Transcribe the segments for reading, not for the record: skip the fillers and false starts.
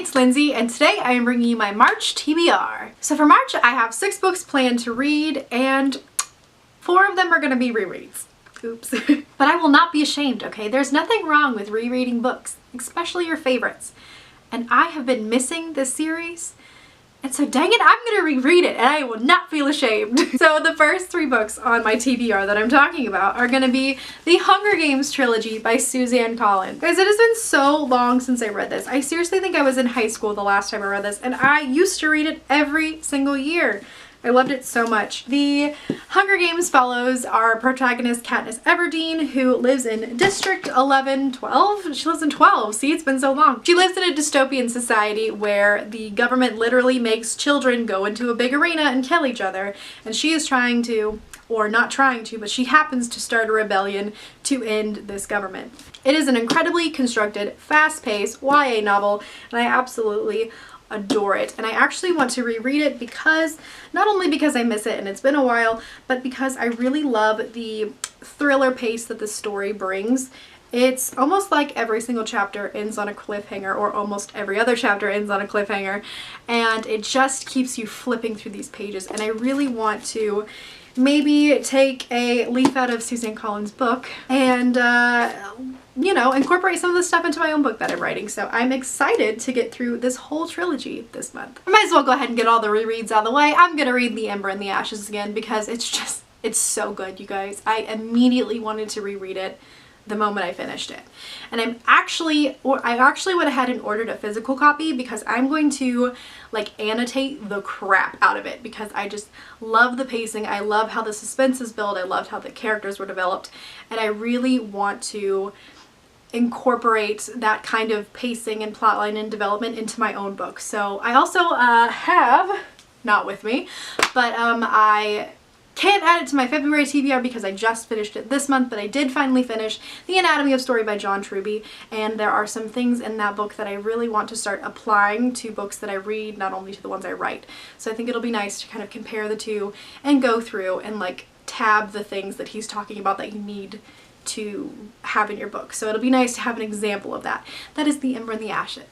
it's Lindsay, and today I am bringing you my March TBR. So for March, I have 6 books planned to read, and 4 of them are going to be rereads. Oops. But I will not be ashamed, okay? There's nothing wrong with rereading books, especially your favorites. And I have been missing this series, and so dang it, I'm gonna reread it and I will not feel ashamed. So the first 3 books on my TBR that I'm talking about are gonna be the Hunger Games trilogy by Suzanne Collins. Guys, it has been so long since I read this. I seriously think I was in high school the last time I read this, and I used to read it every single year. I loved it so much. The Hunger Games follows our protagonist Katniss Everdeen, who lives in District 12. She lives in 12. See, it's been so long. She lives in a dystopian society where the government literally makes children go into a big arena and kill each other. And she is trying to, or not trying to, but she happens to start a rebellion to end this government. It is an incredibly constructed, fast-paced YA novel, and I absolutely adore it. And I actually want to reread it because, not only because I miss it and it's been a while, but because I really love the thriller pace that the story brings. It's almost like every single chapter ends on a cliffhanger, or almost every other chapter ends on a cliffhanger, and it just keeps you flipping through these pages. And I really want to maybe take a leaf out of Suzanne Collins' book and you know, incorporate some of the stuff into my own book that I'm writing. So I'm excited to get through this whole trilogy this month. I might as well go ahead and get all the rereads out of the way. I'm gonna read The Ember and the Ashes again because it's so good, you guys. I immediately wanted to reread it the moment I finished it. And I actually went ahead and ordered a physical copy because I'm going to like annotate the crap out of it because I just love the pacing. I love how the suspense is built. I loved how the characters were developed, and I really want to incorporate that kind of pacing and plotline and development into my own book. So I also have, not with me, but I can't add it to my February TBR because I just finished it this month, but I did finally finish The Anatomy of Story by John Truby, and there are some things in that book that I really want to start applying to books that I read, not only to the ones I write. So I think it'll be nice to kind of compare the two and go through and like tab the things that he's talking about that you need to have in your book. So it'll be nice to have an example of that. That is The Ember and the Ashes.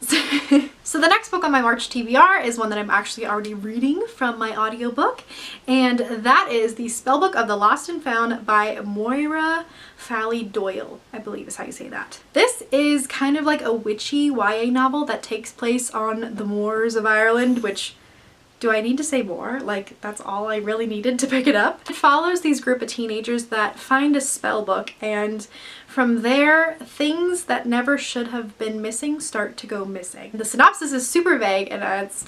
So the next book on my March TBR is one that I'm actually already reading from my audiobook, and that is The Spellbook of the Lost and Found by Moira Fowley Doyle, I believe is how you say that. This is kind of like a witchy YA novel that takes place on the moors of Ireland, which, do I need to say more? Like, that's all I really needed to pick it up. It follows these group of teenagers that find a spell book, and from there, things that never should have been missing start to go missing. The synopsis is super vague, and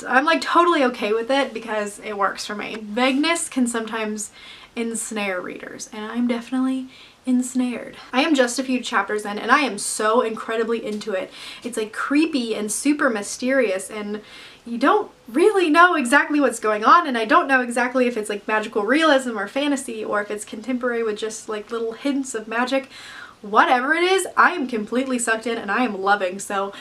I'm like totally okay with it because it works for me. Vagueness can sometimes ensnare readers, and I'm definitely ensnared. I am just a few chapters in, and I am so incredibly into it. It's like creepy and super mysterious, and you don't really know exactly what's going on, and I don't know exactly if it's like magical realism or fantasy, or if it's contemporary with just like little hints of magic. Whatever it is, I am completely sucked in and I am loving. So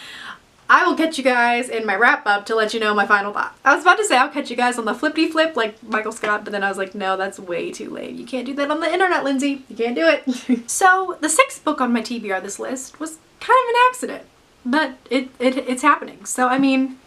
I will catch you guys in my wrap up to let you know my final thought. I was about to say I'll catch you guys on the flippity-flip like Michael Scott, but then I was like, no, that's way too late. You can't do that on the internet, Lindsay. You can't do it. So the 6th book on my TBR this list was kind of an accident, but it's happening. So I mean,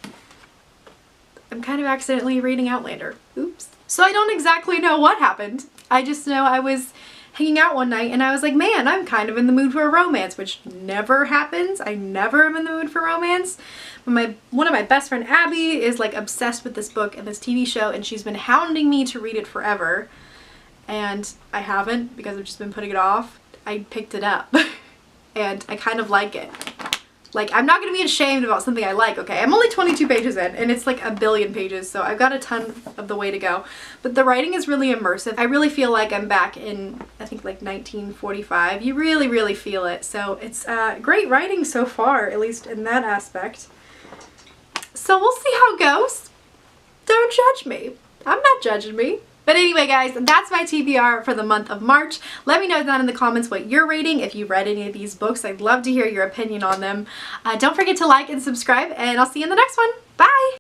I'm kind of accidentally reading Outlander. Oops. So I don't exactly know what happened. I just know I was hanging out one night and I was like, man, I'm kind of in the mood for a romance, which never happens. I never am in the mood for romance. But one of my best friend Abby is like obsessed with this book and this TV show, and she's been hounding me to read it forever. And I haven't because I've just been putting it off. I picked it up and I kind of like it. Like, I'm not gonna be ashamed about something I like, okay? I'm only 22 pages in, and it's like a billion pages, so I've got a ton of the way to go. But the writing is really immersive. I really feel like I'm back in, I think, like 1945. You really, really feel it. So it's great writing so far, at least in that aspect. So we'll see how it goes. Don't judge me. I'm not judging me. But anyway, guys, that's my TBR for the month of March. Let me know down in the comments what you're reading. If you've read any of these books, I'd love to hear your opinion on them. Don't forget to like and subscribe, and I'll see you in the next one. Bye!